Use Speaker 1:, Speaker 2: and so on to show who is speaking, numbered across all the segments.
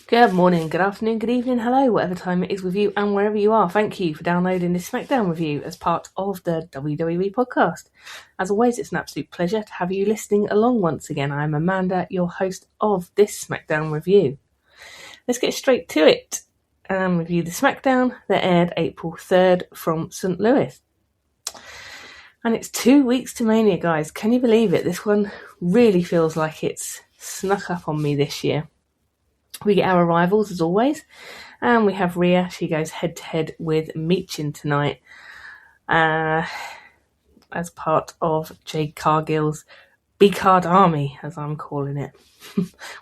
Speaker 1: Good morning, good afternoon, good evening, hello, whatever time it is with you and wherever you are. Thank you for downloading this SmackDown review as part of the WWE podcast. As always, it's an absolute pleasure to have you listening along once again. I'm Amanda, your host of this SmackDown review. Let's get straight to it and review the SmackDown that aired April 3rd from St. Louis. And it's 2 weeks to Mania, guys. Can you believe it? This one really feels like it's snuck up on me this year. We get our rivals as always, and we have Rhea. She goes head to head with Michin tonight as part of Jade Cargill's B-Card Army, as I'm calling it.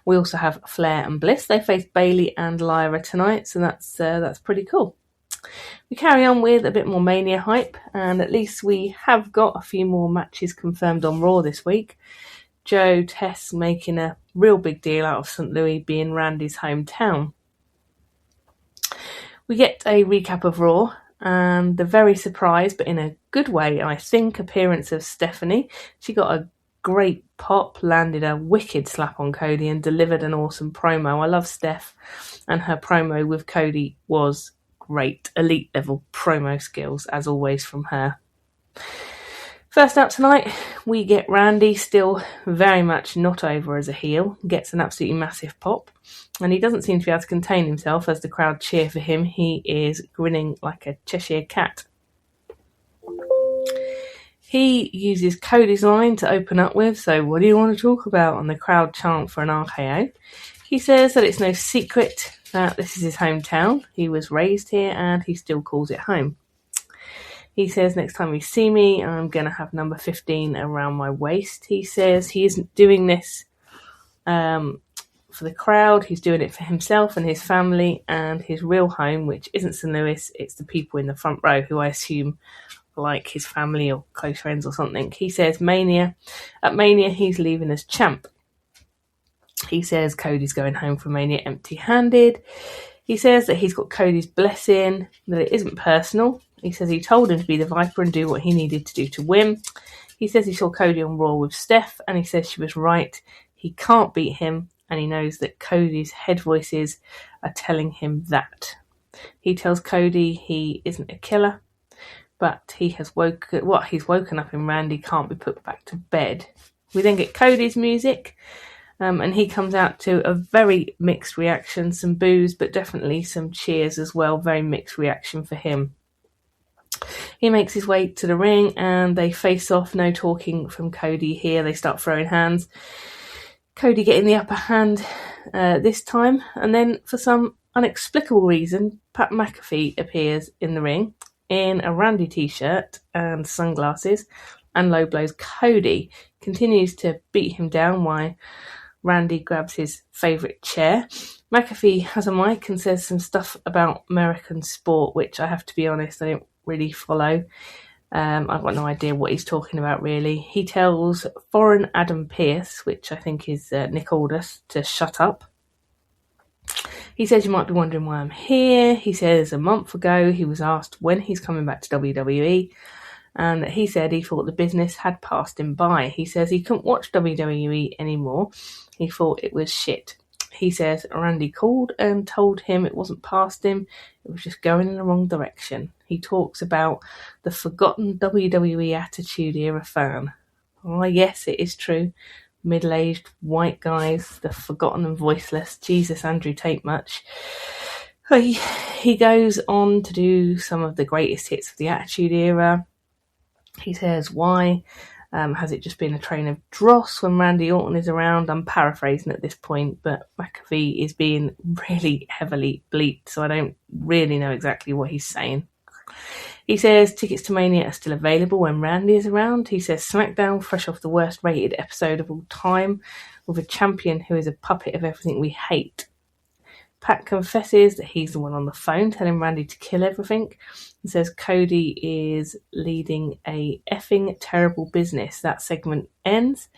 Speaker 1: We also have Flair and Bliss. They face Bayley and Lyra tonight, so that's pretty cool. We carry on with a bit more Mania hype, and at least we have got a few more matches confirmed on Raw this week. Joe Tess making a real big deal out of St. Louis being Randy's hometown. We get a recap of Raw and the very surprised, but in a good way, I think, appearance of Stephanie. She got a great pop, landed a wicked slap on Cody and delivered an awesome promo. I love Steph, and her promo with Cody was great. Elite level promo skills, as always, from her. First out tonight, we get Randy, still very much not over as a heel, gets an absolutely massive pop, and he doesn't seem to be able to contain himself as the crowd cheer for him. He is grinning like a Cheshire cat. He uses Cody's line to open up with, so what do you want to talk about? And the crowd chant for an RKO. He says that it's no secret that this is his hometown. He was raised here and he still calls it home. He says, next time you see me, I'm going to have number 15 around my waist. He says he isn't doing this for the crowd. He's doing it for himself and his family and his real home, which isn't St. Louis. It's the people in the front row who I assume are like his family or close friends or something. He says at Mania, he's leaving as champ. He says Cody's going home from Mania empty-handed. He says that he's got Cody's blessing, that it isn't personal. He says he told him to be the Viper and do what he needed to do to win. He says he saw Cody on Raw with Steph, and he says she was right. He can't beat him, and he knows that Cody's head voices are telling him that. He tells Cody he isn't a killer, but he's woken up in Randy can't be put back to bed. We then get Cody's music, and he comes out to a very mixed reaction, some boos, but definitely some cheers as well. Very mixed reaction for him. He makes his way to the ring and they face off. No talking from Cody here. They start throwing hands. Cody getting the upper hand this time. And then for some inexplicable reason, Pat McAfee appears in the ring in a Randy t-shirt and sunglasses and low blows Cody. Continues to beat him down while Randy grabs his favourite chair. McAfee has a mic and says some stuff about American sport, which I have to be honest, I don't really follow. I've got no idea what he's talking about really. He tells foreign Adam Pearce, which I think is Nick Aldis, to shut up. He says, you might be wondering why I'm here. He says a month ago he was asked when he's coming back to WWE, and he said he thought the business had passed him by. He says he couldn't watch WWE anymore. He thought it was shit. He says Randy called and told him it wasn't past him, it was just going in the wrong direction. He talks about the forgotten WWE Attitude Era fan. Oh, yes, it is true. Middle-aged white guys, the forgotten and voiceless. Jesus, Andrew Tate much. He goes on to do some of the greatest hits of the Attitude Era. He says, why has it just been a train of dross when Randy Orton is around? I'm paraphrasing at this point, but McAfee is being really heavily bleeped, so I don't really know exactly what he's saying. He says tickets to Mania are still available when Randy is around. He says SmackDown, fresh off the worst rated episode of all time, with a champion who is a puppet of everything we hate. Pat confesses that he's the one on the phone telling Randy to kill everything and says Cody is leading a effing terrible business. That segment ends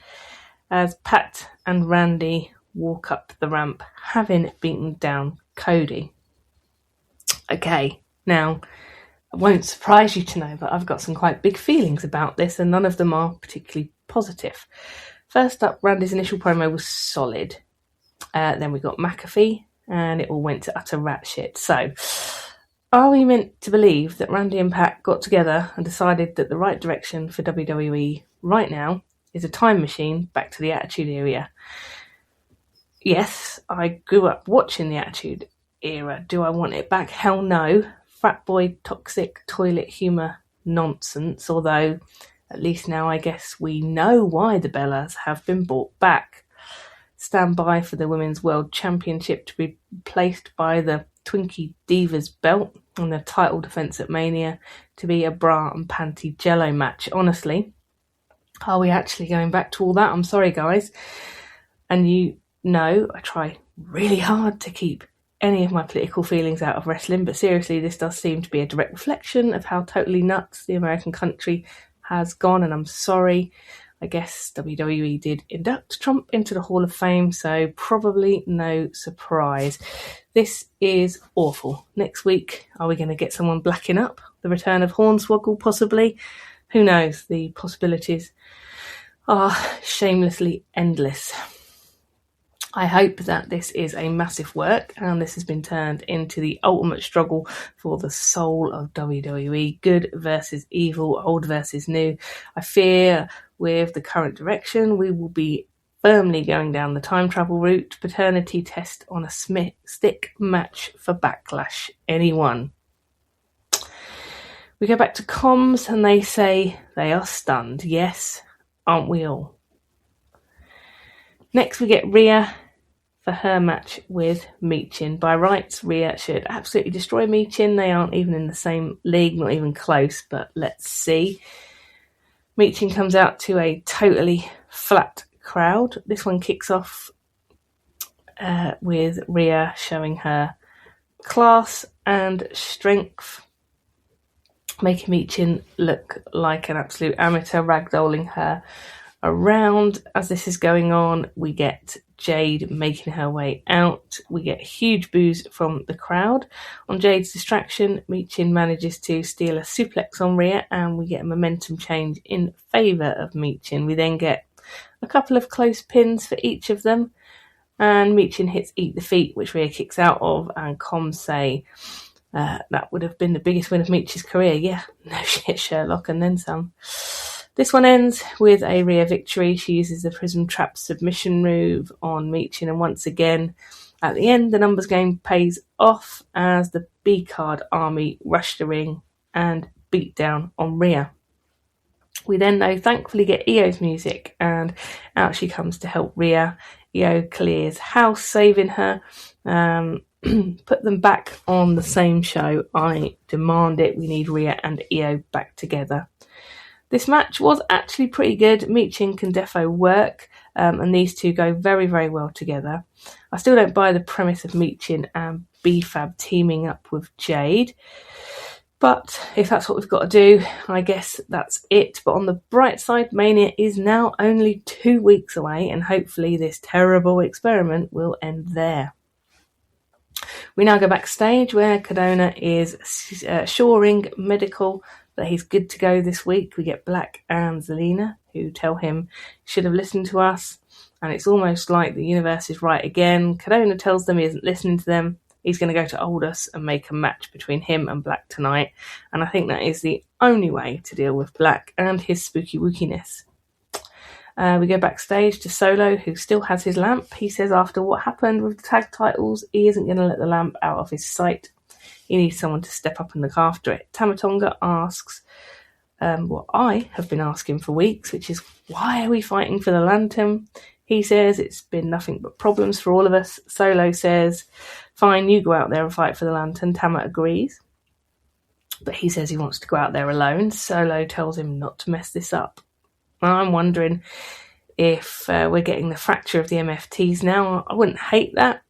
Speaker 1: as Pat and Randy walk up the ramp, having beaten down Cody. Okay, now, it won't surprise you to know, but I've got some quite big feelings about this, and none of them are particularly positive. First up, Randy's initial promo was solid. Then we got McAfee, and it all went to utter rat shit. So, are we meant to believe that Randy and Pat got together and decided that the right direction for WWE right now is a time machine back to the Attitude Era? Yes, I grew up watching the Attitude Era. Do I want it back? Hell no. Frat boy, toxic, toilet humour nonsense, although at least now I guess we know why the Bellas have been brought back. Stand by for the Women's World Championship to be replaced by the Twinkie Divas belt and the title defence at Mania to be a bra and panty jello match. Honestly, are we actually going back to all that? I'm sorry, guys. And you know I try really hard to keep any of my political feelings out of wrestling, but seriously, this does seem to be a direct reflection of how totally nuts the American country has gone, and I'm sorry. I guess WWE did induct Trump into the Hall of Fame, so probably no surprise. This is awful. Next week, are we going to get someone blacking up? The return of Hornswoggle, possibly? Who knows? The possibilities are shamelessly endless. I hope that this is a massive work and this has been turned into the ultimate struggle for the soul of WWE, good versus evil, old versus new. I fear with the current direction we will be firmly going down the time travel route, paternity test on a stick match for Backlash. Anyone? We go back to comms and they say they are stunned. Yes, aren't we all? Next we get Rhea for her match with Michin. By rights, Rhea should absolutely destroy Michin. They aren't even in the same league, not even close, but let's see. Michin comes out to a totally flat crowd. This one kicks off with Rhea showing her class and strength, making Michin look like an absolute amateur, ragdolling her around. As this is going on, we get Jade making her way out. We get huge boos from the crowd. On Jade's distraction, Michin manages to steal a suplex on Rhea, and we get a momentum change in favour of Michin. We then get a couple of close pins for each of them, and Michin hits Eat the Feet, which Rhea kicks out of, and comms say that would have been the biggest win of Michin's career. Yeah, no shit, Sherlock, and then some. This one ends with a Rhea victory. She uses the Prism Trap submission move on Michin, and once again, at the end, the numbers game pays off as the B-card army rush the ring and beat down on Rhea. We then, though, thankfully get Io's music, and out she comes to help Rhea. Io clears house, saving her. Put them back on the same show. I demand it. We need Rhea and Io back together. This match was actually pretty good. Michin can defo work, and these two go very, very well together. I still don't buy the premise of Michin and B-Fab teaming up with Jade, but if that's what we've got to do, I guess that's it. But on the bright side, Mania is now only 2 weeks away, and hopefully this terrible experiment will end there. We now go backstage where Cardona is assuring medical that he's good to go this week. We get Black and Zelina, who tell him he should have listened to us, and it's almost like the universe is right again. Cardona tells them he isn't listening to them. He's going to go to Aldous and make a match between him and Black tonight, and I think that is the only way to deal with Black and his spooky wookiness. We go backstage to Solo, who still has his lamp. He says after what happened with the tag titles, he isn't going to let the lamp out of his sight. He needs someone to step up and look after it. Tamatonga asks what I have been asking for weeks, which is, why are we fighting for the lantern? He says it's been nothing but problems for all of us. Solo says, fine, you go out there and fight for the lantern. Tama agrees, but he says he wants to go out there alone. Solo tells him not to mess this up. I'm wondering if we're getting the fracture of the MFTs now. I wouldn't hate that.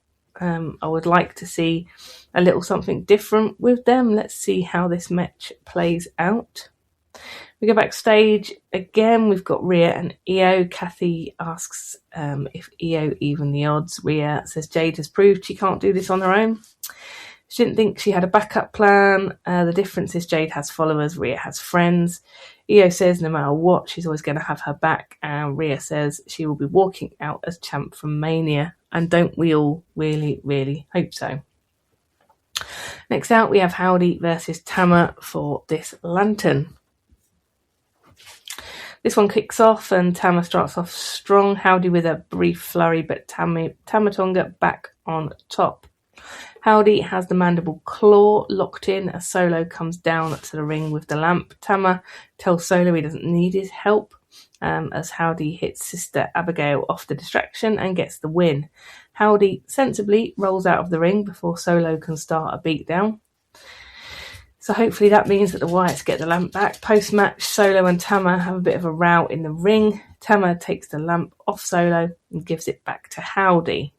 Speaker 1: I would like to see a little something different with them. Let's see how this match plays out. We go backstage again. We've got Rhea and Io. Kathy asks if Io even the odds. Rhea says Jade has proved she can't do this on her own. She didn't think she had a backup plan. The difference is Jade has followers, Rhea has friends. Io says no matter what, she's always going to have her back, and Rhea says she will be walking out as champ from Mania, and don't we all really, really hope so. Next out, we have Howdy versus Tama for this lantern. This one kicks off, and Tama starts off strong. Howdy with a brief flurry, but Tama Tonga back on top. Howdy has the mandible claw locked in as Solo comes down to the ring with the lamp. Tama tells Solo he doesn't need his help, as Howdy hits Sister Abigail off the distraction and gets the win. Howdy sensibly rolls out of the ring before Solo can start a beatdown. So hopefully that means that the Wyatts get the lamp back. Post-match, Solo and Tama have a bit of a row in the ring. Tama takes the lamp off Solo and gives it back to Howdy.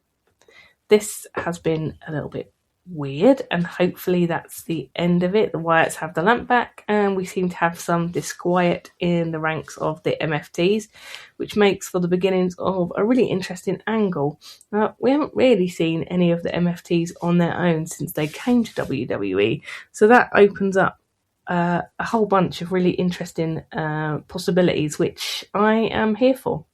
Speaker 1: This has been a little bit weird, and hopefully that's the end of it. The Wyatts have the lamp back, and we seem to have some disquiet in the ranks of the MFTs, which makes for the beginnings of a really interesting angle. We haven't really seen any of the MFTs on their own since they came to WWE, so that opens up a whole bunch of really interesting possibilities, which I am here for.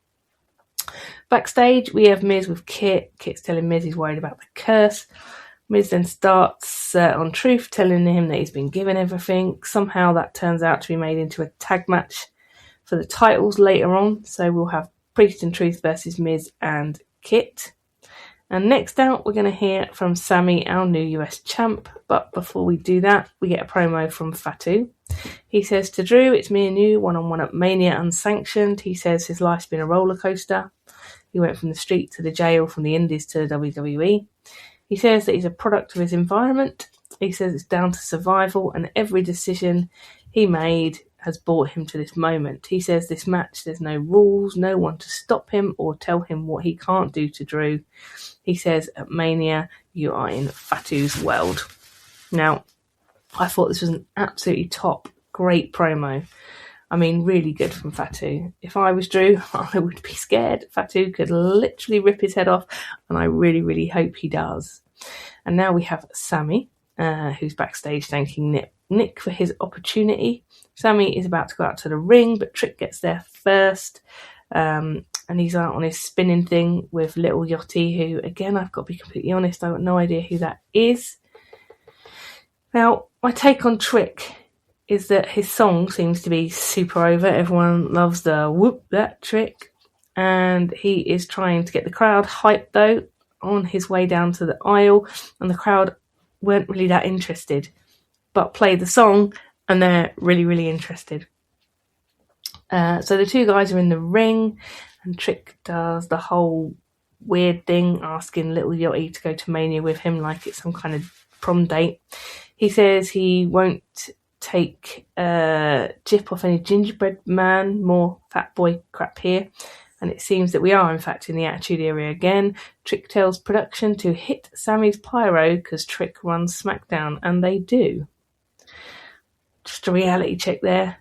Speaker 1: Backstage, we have Miz with Kit. Kit's telling Miz he's worried about the curse. Miz then starts on Truth, telling him that he's been given everything. Somehow that turns out to be made into a tag match for the titles later on. So we'll have Priest and Truth versus Miz and Kit. And next out, we're going to hear from Sami, our new US champ. But before we do that, we get a promo from Fatu. He says to Drew, it's me and you, one-on-one at Mania unsanctioned. He says his life's been a roller coaster. He went from the street to the jail, from the indies to the WWE. He says that he's a product of his environment. He says it's down to survival, and every decision he made has brought him to this moment. He says this match, there's no rules, no one to stop him or tell him what he can't do to Drew. He says at Mania, you are in Fatu's world. Now, I thought this was an absolutely top, great promo. I mean, really good from Fatu. If I was Drew, I would be scared. Fatu could literally rip his head off, and I really, really hope he does. And now we have Sami, who's backstage thanking Nick for his opportunity. Sami is about to go out to the ring, but Trick gets there first. And he's out on his spinning thing with Little Yachty, who, again, I've got to be completely honest, I've got no idea who that is. Now, my take on Trick is that his song seems to be super over. Everyone loves the whoop that Trick. And he is trying to get the crowd hyped, though, on his way down to the aisle. And the crowd weren't really that interested, but play the song and they're really, really interested. So the two guys are in the ring, and Trick does the whole weird thing, asking Little Yachty to go to Mania with him like it's some kind of prom date. He says he won't take jip off any gingerbread man, more fat boy crap here. And it seems that we are, in fact, in the Attitude Era again. Trick tells production to hit Sami's pyro because Trick runs SmackDown, and they do. Just a reality check there.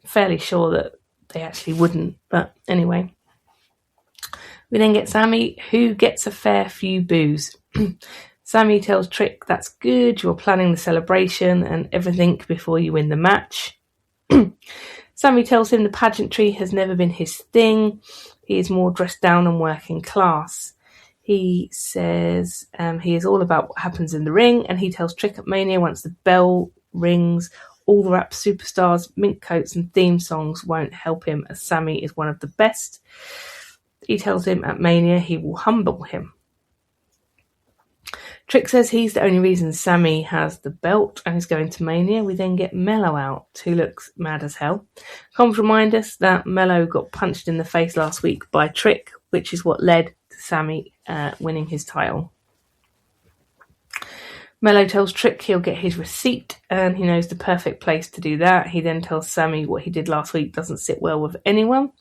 Speaker 1: Fairly sure that they actually wouldn't, but anyway. We then get Sami, who gets a fair few boos. Sami tells Trick that's good, you're planning the celebration and everything before you win the match. Sami tells him the pageantry has never been his thing. He is more dressed down and working class. He says he is all about what happens in the ring, and he tells Trick at Mania once the bell rings, all the rap superstars, mink coats and theme songs won't help him, as Sami is one of the best. He tells him at Mania he will humble him. Trick says he's the only reason Sami has the belt and is going to Mania. We then get Mello out, who looks mad as hell. Comms remind us that Mello got punched in the face last week by Trick, which is what led to Sami winning his title. Mello tells Trick he'll get his receipt, and he knows the perfect place to do that. He then tells Sami what he did last week doesn't sit well with anyone.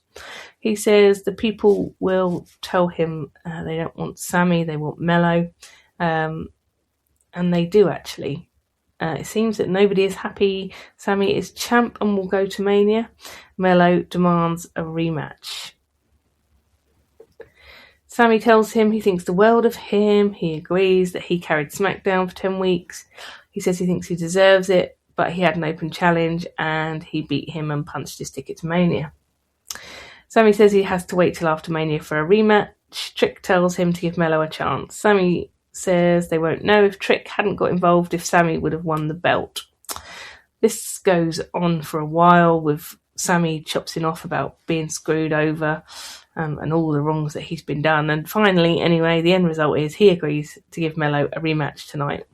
Speaker 1: He says the people will tell him they don't want Sami, they want Mello. And they do, actually. It seems that nobody is happy. Sami is champ and will go to Mania. Mello demands a rematch. Sami tells him he thinks the world of him. He agrees that he carried SmackDown for 10 weeks. He says he thinks he deserves it, but he had an open challenge and he beat him and punched his ticket to Mania. Sammy says he has to wait till after Mania for a rematch. Trick tells him to give Melo a chance. Sammy says they won't know if Trick hadn't got involved if Sammy would have won the belt. This goes on for a while with Sammy chopsing off about being screwed over and all the wrongs that he's been done. And finally, anyway, the end result is he agrees to give Melo a rematch tonight.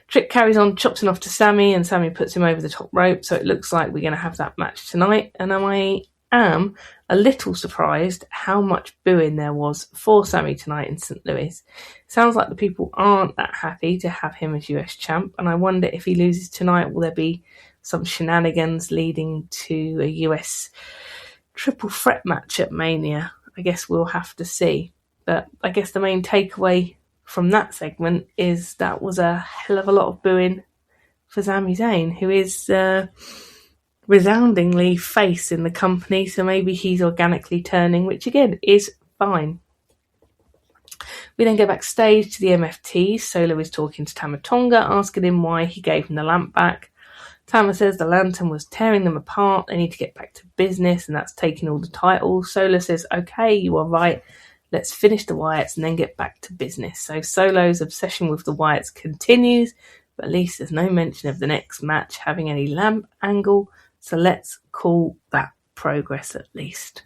Speaker 1: Trick carries on chopsing off to Sammy, and Sammy puts him over the top rope, so it looks like we're going to have that match tonight. And I am a little surprised how much booing there was for Sammy tonight in St. Louis. Sounds like the people aren't that happy to have him as US champ, and I wonder if he loses tonight, will there be some shenanigans leading to a US triple threat match at Mania? I guess we'll have to see. But I guess the main takeaway from that segment is that was a hell of a lot of booing for Sami Zayn, who is resoundingly face in the company, so maybe he's organically turning, which again is fine. We then go backstage to the MFT. Solo is talking to Tama Tonga, asking him why he gave him the lamp back. Tama says the lantern was tearing them apart, they need to get back to business, and that's taking all the titles. Solo says, okay, you are right, let's finish the Wyatts and then get back to business. So Solo's obsession with the Wyatts continues, but at least there's no mention of the next match having any lamp angle, so let's call that progress at least.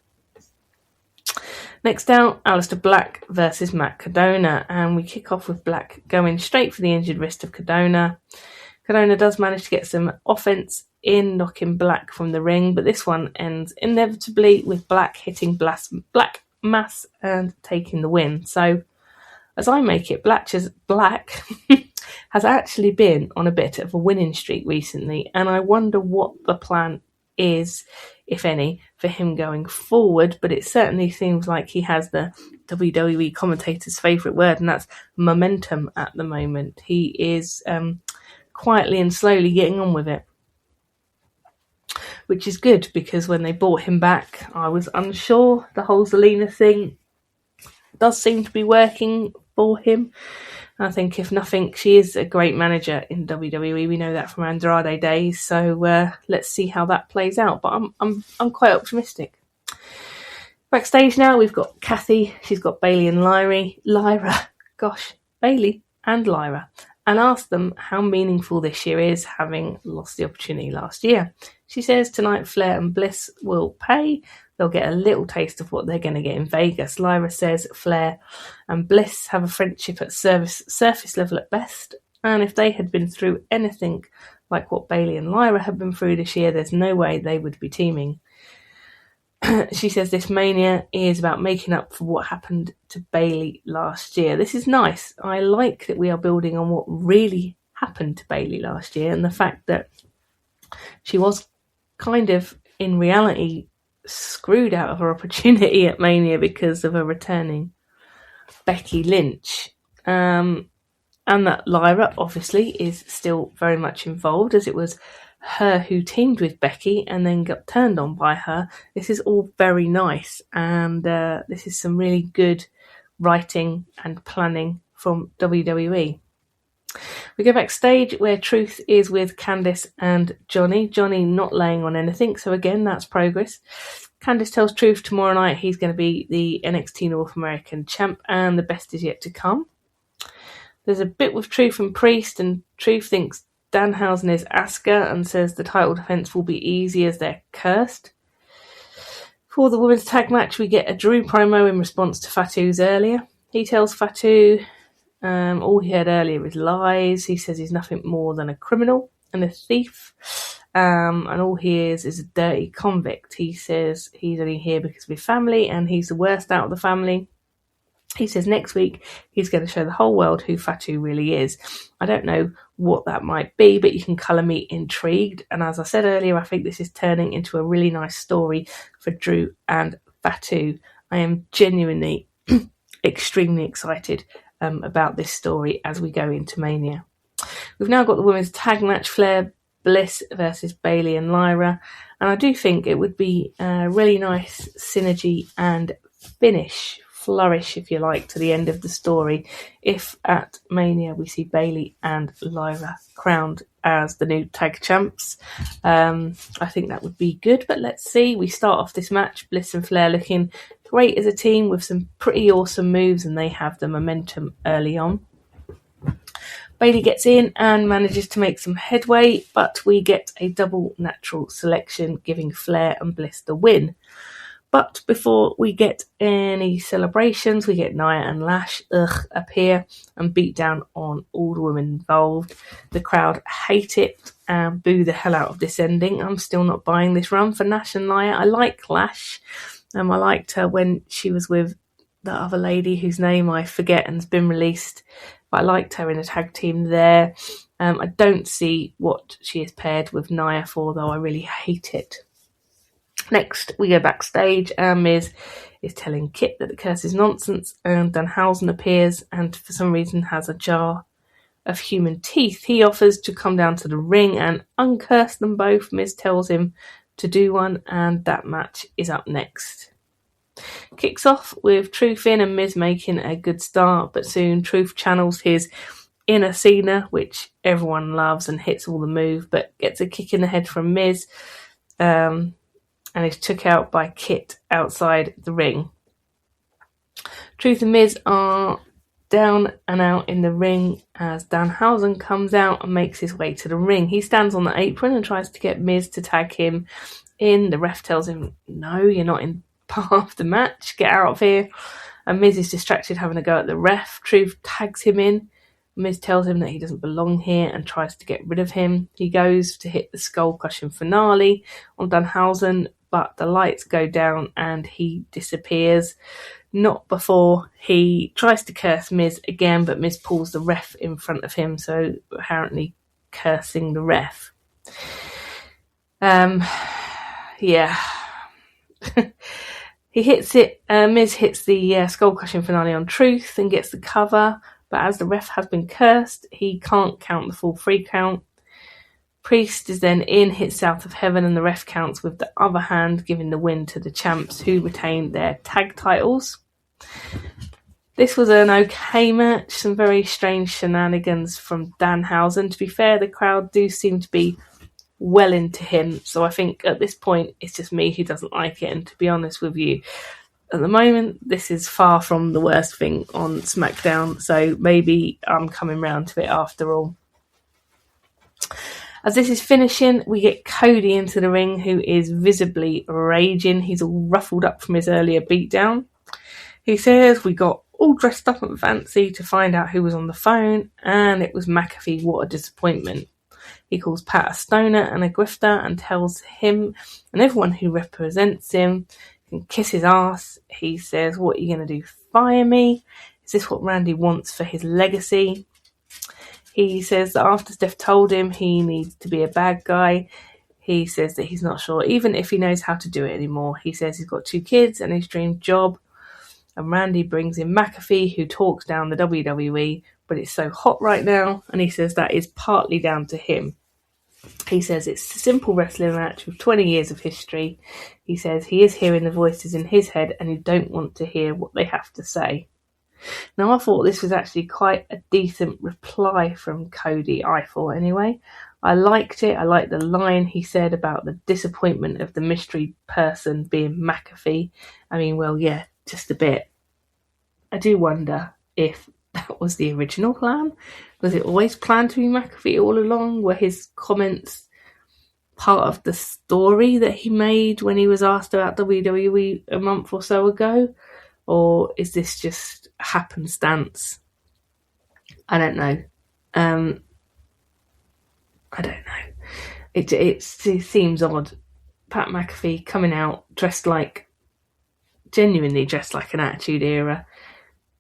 Speaker 1: Next out, Aleister Black versus Matt Cardona, and we kick off with Black going straight for the injured wrist of Cardona. Cardona does manage to get some offense in, knocking Black from the ring, but this one ends inevitably with Black hitting Black Mass and taking the win. So, as I make it, Black has actually been on a bit of a winning streak recently, and I wonder what the plan is, if any, for him going forward. But it certainly seems like he has the WWE commentator's favourite word, and that's momentum at the moment. He is quietly and slowly getting on with it, which is good, because when they brought him back, I was unsure. The whole Zelina thing does seem to be working for him. I think, if nothing, she is a great manager in WWE. We know that from Andrade days. So let's see how that plays out. But I'm quite optimistic. Backstage now, we've got Kathy. She's got Bayley and Bayley and Lyra, and asked them how meaningful this year is, having lost the opportunity last year. She says tonight Flair and Bliss will pay. They'll get a little taste of what they're going to get in Vegas. Lyra says Flair and Bliss have a friendship at surface level at best, and if they had been through anything like what Bayley and Lyra have been through this year, there's no way they would be teaming. She says this Mania is about making up for what happened to Bayley last year. This is nice. I like that we are building on what really happened to Bayley last year, and the fact that she was kind of, in reality, screwed out of her opportunity at Mania because of a returning Becky Lynch. And that Lyra, obviously, is still very much involved, as it was her who teamed with Becky and then got turned on by her. This is all very nice, and this is some really good writing and planning from WWE. We go backstage where Truth is with Candice and Johnny. Johnny not laying on anything, so again, that's progress. Candice tells Truth tomorrow night he's going to be the NXT North American champ, and the best is yet to come. There's a bit with Truth and Priest, and Truth thinks Danhausen is Asuka and says the title defense will be easy as they're cursed. For the women's tag match, we get a Drew promo in response to Fatu's earlier. He tells Fatu all he heard earlier is lies. He says he's nothing more than a criminal and a thief, and all he is a dirty convict. He says he's only here because of his family, and he's the worst out of the family. He says next week he's going to show the whole world who Fatu really is. I don't know what that might be, but you can colour me intrigued. And as I said earlier, I think this is turning into a really nice story for Drew and Fatu. I am genuinely extremely excited about this story as we go into Mania. We've now got the women's tag match, Flair Bliss versus Bayley and Lyra, and I do think it would be a really nice synergy and finish flourish, if you like, to the end of the story if at Mania we see Bayley and Lyra crowned as the new tag champs. I think that would be good, but let's see. We start off this match, Bliss and Flair looking great as a team with some pretty awesome moves, and they have the momentum early on. Bayley gets in and manages to make some headway, but we get a double natural selection, giving Flair and Bliss the win. But before we get any celebrations, we get Nia and Lash appear and beat down on all the women involved. The crowd hate it and boo the hell out of this ending. I'm still not buying this run for Nash and Nia. I like Lash. I liked her when she was with the other lady whose name I forget and has been released. But I liked her in a tag team there. I don't see what she is paired with Nia for, though I really hate it. Next, we go backstage, and Miz is telling Kit that the curse is nonsense, and Danhausen appears and for some reason has a jar of human teeth. He offers to come down to the ring and uncurse them both. Miz tells him to do one, and that match is up next. Kicks off with Truth in and Miz making a good start, but soon Truth channels his inner Cena, which everyone loves, and hits all the move, but gets a kick in the head from Miz. And is took out by Kit outside the ring. Truth and Miz are down and out in the ring as Danhausen comes out and makes his way to the ring. He stands on the apron and tries to get Miz to tag him in. The ref tells him, no, you're not in part of the match, get out of here. And Miz is distracted having a go at the ref. Truth tags him in. Miz tells him that he doesn't belong here and tries to get rid of him. He goes to hit the skull-crushing finale on Danhausen, but the lights go down and he disappears. Not before he tries to curse Miz again, but Miz pulls the ref in front of him, so apparently cursing the ref. Yeah. He hits it. Miz hits the skull-crushing finale on Truth and gets the cover, but as the ref has been cursed, he can't count the full 3 count. Priest is then in, hits South of Heaven, and the ref counts with the other hand, giving the win to the champs, who retain their tag titles. This was an okay match, some very strange shenanigans from Danhausen. To be fair, the crowd do seem to be well into him, so I think at this point it's just me who doesn't like it, and to be honest with you, at the moment this is far from the worst thing on SmackDown, so maybe I'm coming round to it after all. As this is finishing, we get Cody into the ring, who is visibly raging. He's all ruffled up from his earlier beatdown. He says, we got all dressed up and fancy to find out who was on the phone, and it was McAfee. What a disappointment. He calls Pat a stoner and a grifter and tells him and everyone who represents him can kiss his ass. He says, what are you going to do, fire me? Is this what Randy wants for his legacy? He says that after Steph told him he needs to be a bad guy, he says that he's not sure even if he knows how to do it anymore. He says he's got 2 kids and his dream job. And Randy brings in McAfee, who talks down the WWE, but it's so hot right now, and he says that is partly down to him. He says it's a simple wrestling match with 20 years of history. He says he is hearing the voices in his head and you don't want to hear what they have to say. Now, I thought this was actually quite a decent reply from Cody, I thought anyway. I liked it. I liked the line he said about the disappointment of the mystery person being McAfee. I mean, well, yeah, just a bit. I do wonder if that was the original plan. Was it always planned to be McAfee all along? Were his comments part of the story that he made when he was asked about WWE a month or so ago? Or is this just happenstance? I don't know. I don't know. It seems odd. Pat McAfee coming out genuinely dressed like an Attitude Era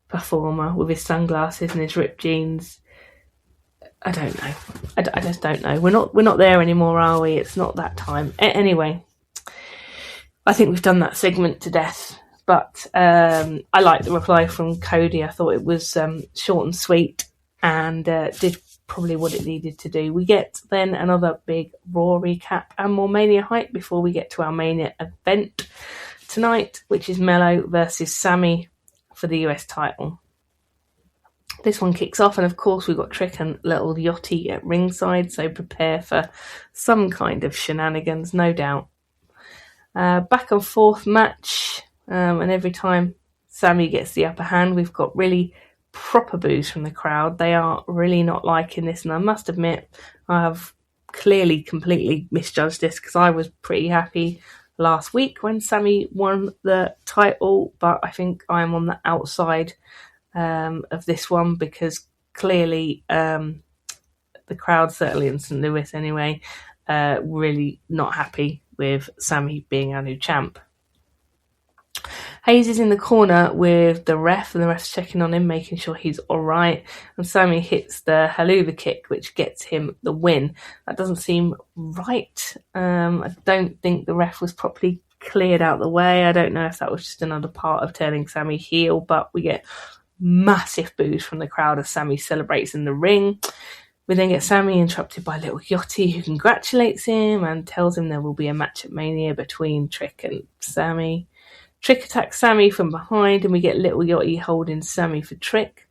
Speaker 1: performer with his sunglasses and his ripped jeans. I don't know. I just don't know. We're not there anymore, are we? It's not that time. Anyway, I think we've done that segment to death. But I liked the reply from Cody. I thought it was short and sweet and did probably what it needed to do. We get then another big Raw recap and more Mania hype before we get to our Mania event tonight, which is Mello versus Sammy for the US title. This one kicks off, and of course we've got Trick and little Yachty at ringside, so prepare for some kind of shenanigans, no doubt. Back and forth match, and every time Sammy gets the upper hand, we've got really proper boos from the crowd. They are really not liking this, and I must admit I have clearly completely misjudged this, because I was pretty happy last week when Sammy won the title, but I think I am on the outside of this one, because clearly the crowd, certainly in St. Louis anyway, really not happy with Sammy being our new champ. Hayes is in the corner with the ref, and the ref's checking on him, making sure he's alright, and Sammy hits the haluva kick, which gets him the win. That doesn't seem right. I don't think the ref was properly cleared out the way. I don't know if that was just another part of turning Sammy heel, but we get massive boos from the crowd as Sammy celebrates in the ring. We then get Sammy interrupted by little Yachty, who congratulates him and tells him there will be a match at Mania between Trick and Sammy. Trick attacks Sammy from behind, and we get little Yachty holding Sammy for Trick.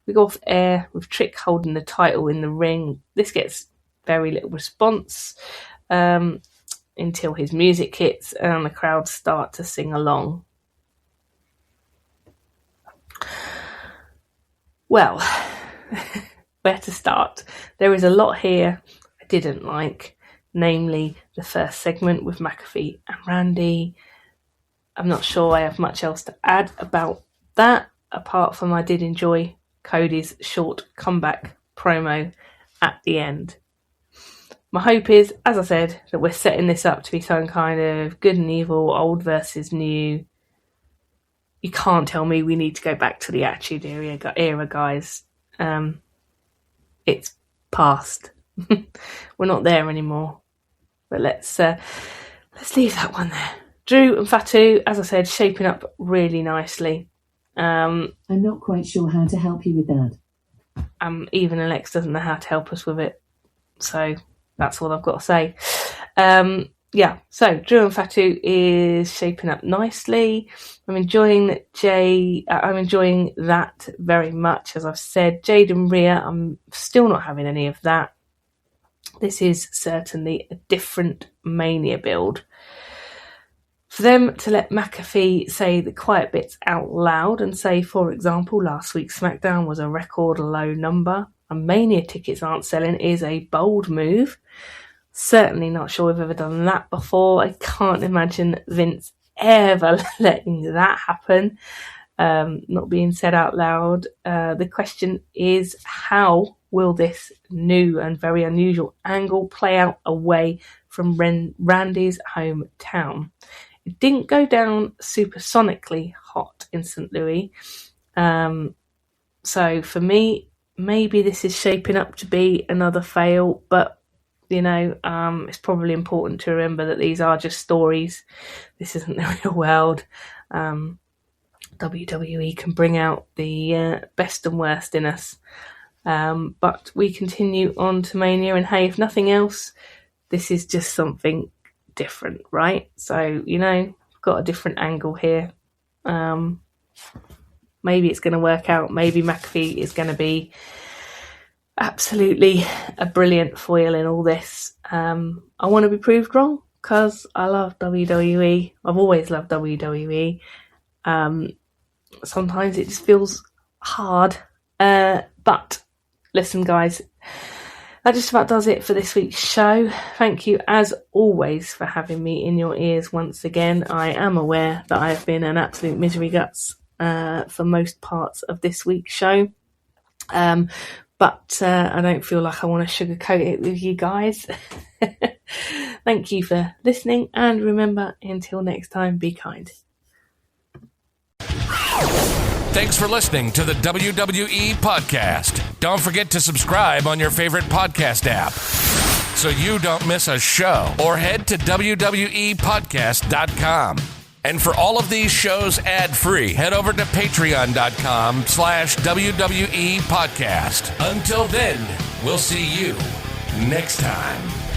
Speaker 1: We go off air with Trick holding the title in the ring. This gets very little response until his music hits and the crowd start to sing along. Well, where to start? There is a lot here I didn't like, namely the first segment with McAfee and Randy. I'm not sure I have much else to add about that, apart from I did enjoy Cody's short comeback promo at the end. My hope is, as I said, that we're setting this up to be some kind of good and evil, old versus new. You can't tell me we need to go back to the Attitude Era, guys. It's past. We're not there anymore. But let's leave that one there. Drew and Fatu, as I said, shaping up really nicely.
Speaker 2: I'm not quite sure how to help you with that.
Speaker 1: Even Alex doesn't know how to help us with it. So that's all I've got to say. So Drew and Fatu is shaping up nicely. I'm enjoying that very much, as I've said. Jade and Rhea, I'm still not having any of that. This is certainly a different Mania build. For them to let McAfee say the quiet bits out loud and say, for example, last week's SmackDown was a record low number and Mania tickets aren't selling, is a bold move. Certainly not sure we've ever done that before. I can't imagine Vince ever letting that happen, not being said out loud. The question is, how will this new and very unusual angle play out away from Randy's hometown? It didn't go down supersonically hot in St. Louis. So for me, maybe this is shaping up to be another fail, but it's probably important to remember that these are just stories. This isn't the real world. WWE can bring out the best and worst in us. But we continue on to Mania, and hey, if nothing else, this is just something different, right? So, we've got a different angle here. Maybe it's going to work out. Maybe McAfee is going to be absolutely a brilliant foil in all this. I want to be proved wrong because I love WWE. I've always loved WWE. Sometimes it just feels hard. But listen, guys, that just about does it for this week's show. Thank you, as always, for having me in your ears once again. I am aware that I have been an absolute misery guts for most parts of this week's show. But I don't feel like I want to sugarcoat it with you guys. Thank you for listening, and remember, until next time, be kind.
Speaker 3: Thanks for listening to the WWE Podcast. Don't forget to subscribe on your favorite podcast app so you don't miss a show, or head to WWEpodcast.com. And for all of these shows ad-free, head over to patreon.com/WWE Podcast. Until then, we'll see you next time.